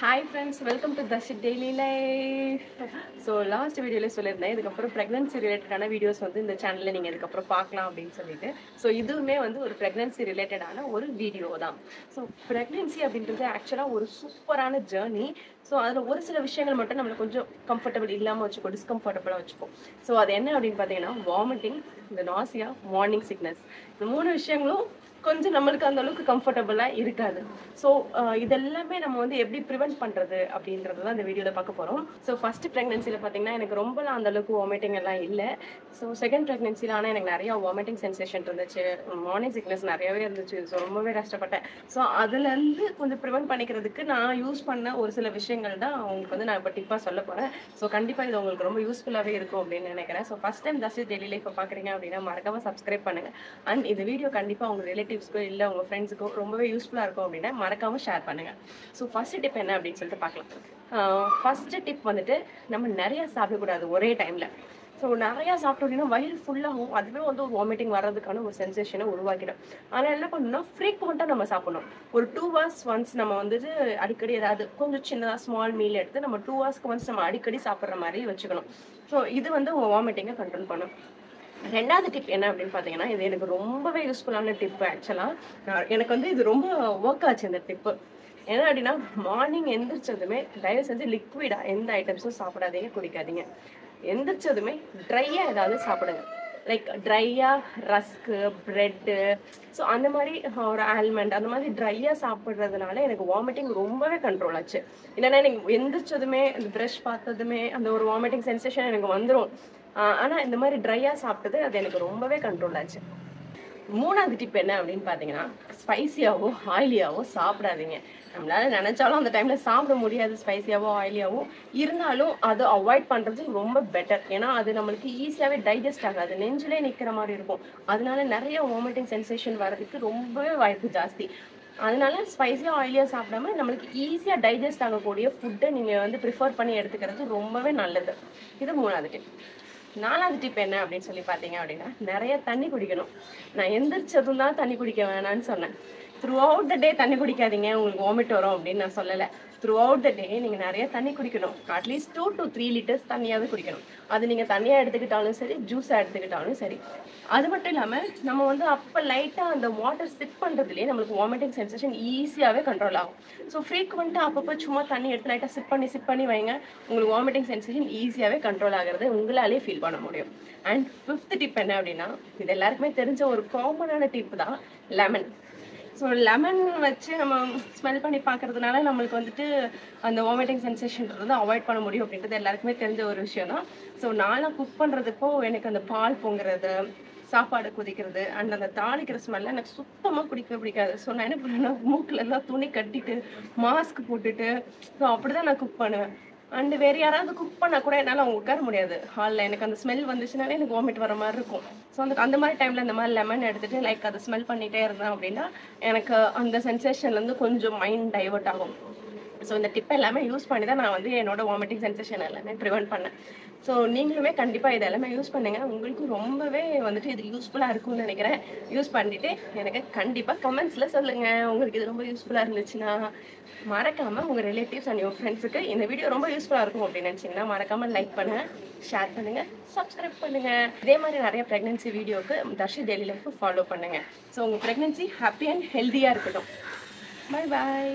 Hi friends, welcome to Dashi Daily Life. So last video la சொல்லிருந்தேன் இதுக்கப்புறம் pregnancy related videos வந்து இந்த சேனல்ல நீங்க இதுக்கப்புறம் பார்க்கலாம் அப்படின்னு சொல்லிட்டு. So இதுவுமே வந்து ஒரு pregnancy related ஆன ஒரு வீடியோ தான். So pregnancy அப்படின்றது ஆக்சுவலா ஒரு சூப்பரான ஜர்னி. ஸோ அதில் ஒரு சில விஷயங்கள் மட்டும் நம்மளுக்கு கொஞ்சம் கம்ஃபர்டபுள் இல்லாமல் வச்சுக்கோ, டிஸ்கம்ஃபர்டபுளாக வச்சுக்கோம். ஸோ அது என்ன அப்படின்னு பார்த்தீங்கன்னா வாமிட்டிங், இந்த நாசியா, மார்னிங் சிக்னஸ், இந்த 3 விஷயங்களும் கொஞ்சம் நம்மளுக்கு அந்த அளவுக்கு கம்ஃபர்டபுளாக இருக்காது. ஸோ இதெல்லாமே நம்ம வந்து எப்படி ப்ரிவென்ட் பண்ணுறது அப்படின்றது தான் இந்த வீடியோவில் பார்க்க போகிறோம். ஸோ ஃபர்ஸ்ட் ப்ரெக்னன்சியில் பார்த்தீங்கன்னா எனக்கு ரொம்பலாம் அந்த அளவுக்கு வாமிட்டிங் எல்லாம் இல்லை. ஸோ செகண்ட் ப்ரெக்னன்சியில் ஆனால் எனக்கு நிறையா வாமிட்டிங் சென்சேஷன் இருந்துச்சு, மார்னிங் சிக்னஸ் நிறையவே இருந்துச்சு. ஸோ ரொம்பவே கஷ்டப்பட்டேன். ஸோ அதுலேருந்து கொஞ்சம் ப்ரிவென்ட் பண்ணிக்கிறதுக்கு நான் யூஸ் பண்ண ஒரு சில விஷயங்கள் தான் உங்களுக்கு வந்து நான் இப்போ டிப்பாக சொல்ல போகிறேன். ஸோ கண்டிப்பாக இது உங்களுக்கு ரொம்ப யூஸ்ஃபுல்லாகவே இருக்கும் அப்படின்னு நினைக்கிறேன். ஸோ ஃபஸ்ட் டைம் தஸ்ட் டெய்லி லைஃப்பை பார்க்குறீங்க அப்படின்னா மறக்காமல் சப்ஸ்கிரைப் பண்ணுங்கள். அண்ட் இந்த வீடியோ கண்டிப்பாக உங்கள் ரிலேட்டிவ்ஸ்க்கோ இல்லை உங்கள் ஃப்ரெண்ட்ஸுக்கோ ரொம்பவே யூஸ்ஃபுல்லாக இருக்கும் அப்படின்னா மறக்காமல் ஷேர் பண்ணுங்கள். ஸோ ஃபர்ஸ்ட் டிப் என்ன அப்படின்னு சொல்லிட்டு பார்க்கலாம். ஃபர்ஸ்ட் டிப் வந்துட்டு நம்ம நிறைய சாப்பிடக்கூடாது ஒரே டைமில். ஸோ நிறையா சாப்பிட்டோம் அப்படின்னா வயிறு ஃபுல்லாகும், அதுவே வந்து ஒரு வாமிட்டிங் வர்றதுக்கான ஒரு சென்சேஷனை உருவாக்கிடும். ஆனால் என்ன பண்ணணும்னா ஃப்ரீக்வெண்ட்டாக நம்ம சாப்பிடணும். ஒரு 2 hours ஒன்ஸ் நம்ம வந்துட்டு அடிக்கடி ஏதாவது கொஞ்சம் சின்னதாக ஸ்மால் மீல் எடுத்து நம்ம 2 hours ஒன்ஸ் நம்ம அடிக்கடி சாப்பிட்ற மாதிரி வச்சுக்கணும். ஸோ இது வந்து உங்கள் வாமிட்டிங்கை கண்ட்ரோல் பண்ணும். ரெண்டாவது டிப் என்ன அப்படின்னு பார்த்தீங்கன்னா, இது எனக்கு ரொம்பவே யூஸ்ஃபுல்லான டிப்பு. ஆக்சுவலாக எனக்கு வந்து இது ரொம்ப ஒர்க் ஆச்சு இந்த டிப்பு. என்ன அப்படின்னா, மார்னிங் எந்திரிச்சதுமே தயவு செஞ்சு லிக்விடாக எந்த ஐட்டம்ஸும் சாப்பிடாதீங்க, குடிக்காதீங்க. எந்திரிச்சதுமே ட்ரையாக ஏதாவது சாப்பிடுங்க. லைக் ட்ரையாக ரஸ்க்கு, ப்ரெட்டு, ஸோ அந்த மாதிரி ஒரு ஆல்மண்ட் அந்த மாதிரி ட்ரையாக சாப்பிட்றதுனால எனக்கு வாமிட்டிங் ரொம்பவே கண்ட்ரோல் ஆச்சு. இல்லைன்னா எனக்கு எந்திரிச்சதுமே இந்த ப்ரஷ் பார்த்ததுமே அந்த ஒரு வாமிட்டிங் சென்சேஷன் எனக்கு வந்துடும். ஆனால் இந்த மாதிரி ட்ரையாக சாப்பிட்டது அது எனக்கு ரொம்பவே கண்ட்ரோல் ஆச்சு. மூணாவது டிப் என்ன அப்படின்னு பார்த்தீங்கன்னா, ஸ்பைசியாவோ ஆயிலியாவோ சாப்பிடாதீங்க. நம்மளால நினைச்சாலும் அந்த டைம்ல சாப்பிட முடியாது ஸ்பைசியாவோ ஆயிலியாவோ, இருந்தாலும் அதை அவாய்ட் பண்றது ரொம்ப பெட்டர். ஏன்னா அது நம்மளுக்கு ஈஸியாவே டைஜஸ்ட் ஆகாது, நெஞ்சிலே நிற்கிற மாதிரி இருக்கும். அதனால நிறைய வாமிட்டிங் சென்சேஷன் வர்றதுக்கு ரொம்பவே வாய்ப்பு ஜாஸ்தி. அதனால ஸ்பைசியா ஆயிலியா சாப்பிடாம நம்மளுக்கு ஈஸியா டைஜஸ்ட் ஆகக்கூடிய ஃபுட்டை நீங்க வந்து ப்ரிஃபர் பண்ணி எடுத்துக்கிறது ரொம்பவே நல்லது. இது மூணாவது டிப். நாலாவது டிப் என்ன அப்படின்னு சொல்லி பார்த்தீங்க அப்படின்னா, நிறைய தண்ணி குடிக்கணும். நான் எந்திரிச்சதும் தான் தண்ணி குடிக்க வேணான்னு சொன்னேன். த்ரூ அவுட் த டே தண்ணி குடிக்காதீங்க, உங்களுக்கு வாமிட் வரும் அப்படின்னு நான் சொல்லலை. த்ரூ அவுட் த டே நீங்கள் நிறைய தண்ணி குடிக்கணும். அட்லீஸ்ட் 2 to 3 liters தண்ணியாவது குடிக்கணும். அது நீங்கள் தண்ணியாக எடுத்துக்கிட்டாலும் சரி, ஜூஸாக எடுத்துக்கிட்டாலும் சரி. அது மட்டும் இல்லாமல் நம்ம வந்து அப்போ லைட்டாக அந்த வாட்டர் சிப் பண்ணுறதுலேயே நம்மளுக்கு வாமிட்டிங் சென்சேஷன் ஈஸியாகவே கண்ட்ரோல் ஆகும். ஸோ ஃப்ரீக்வெண்ட்டாக அப்பப்போ சும்மா தண்ணி எடுத்து லைட்டாக சிப் பண்ணி வைங்க. உங்களுக்கு வாமிட்டிங் சென்சேஷன் ஈஸியாகவே கண்ட்ரோல் ஆகிறது உங்களாலே ஃபீல் பண்ண முடியும். அண்ட் 5th டிப் என்ன அப்படின்னா, இது எல்லாருக்குமே தெரிஞ்ச ஒரு காமனான டிப் தான், லெமன். ஸோ லெமன் வச்சு நம்ம ஸ்மெல் பண்ணி பார்க்கறதுனால நம்மளுக்கு வந்துட்டு அந்த வாமிட்டிங் சென்சேஷன்றது அவாய்ட் பண்ண முடியும் அப்படின்றது எல்லாருக்குமே தெரிஞ்ச ஒரு விஷயம் தான். ஸோ நானும் குக் பண்ணுறதுப்போ எனக்கு அந்த பால் பொங்குறது, சாப்பாடு கொதிக்கிறது அண்ட் அந்த தாளிக்கிற ஸ்மெல்ல எனக்கு சுத்தமாக பிடிக்காது. ஸோ நான் என்ன பண்ணுவேன்னா, மூக்கில் எல்லாம் துணி கட்டிட்டு மாஸ்க் போட்டுட்டு ஸோ அப்படிதான் நான் குக் பண்ணுவேன். அண்ட் வேறு யாராவது குக் பண்ணால் கூட என்னால் அவங்க உட்கார முடியாது ஹாலில். எனக்கு அந்த ஸ்மெல் வந்துச்சுனாலே எனக்கு வாமிட் வர மாதிரி இருக்கும். ஸோ அந்த மாதிரி டைமில் இந்த மாதிரி லெமன் எடுத்துகிட்டு லைக் அதை ஸ்மெல் பண்ணிகிட்டே இருந்தேன் அப்படின்னா எனக்கு அந்த சென்சேஷன்லேருந்து கொஞ்சம் மைண்ட் டைவர்ட் ஆகும். ஸோ இந்த டிப் எல்லாமே யூஸ் பண்ணி தான் நான் வந்து என்னோட வாமிட்டிங் சென்சேஷன் எல்லாமே ப்ரிவென்ட் பண்ணேன். ஸோ நீங்களுமே கண்டிப்பாக இது எல்லாமே யூஸ் பண்ணுங்கள். உங்களுக்கு ரொம்பவே வந்துட்டு இது யூஸ்ஃபுல்லாக இருக்கும்னு நினைக்கிறேன். யூஸ் பண்ணிவிட்டு எனக்கு கண்டிப்பாக கமெண்ட்ஸில் சொல்லுங்கள் உங்களுக்கு இது ரொம்ப யூஸ்ஃபுல்லாக இருந்துச்சுன்னா. மறக்காமல் உங்கள் ரிலேட்டிவ்ஸ் அண்ட் யுவர் ஃப்ரெண்ட்ஸுக்கு இந்த வீடியோ ரொம்ப யூஸ்ஃபுல்லாக இருக்கும் அப்படின்னு நினச்சிங்கன்னா மறக்காமல் லைக் பண்ணுங்கள், ஷேர் பண்ணுங்கள், சப்ஸ்கிரைப் பண்ணுங்கள். இதே மாதிரி நிறைய ப்ரெக்னன்சி வீடியோவுக்கு தர்ஷி டெய்லி லைஃப் ஃபாலோ பண்ணுங்கள். ஸோ உங்கள் ப்ரெக்னன்சி ஹாப்பி அண்ட் ஹெல்த்தியாக இருக்கட்டும். Bye bye.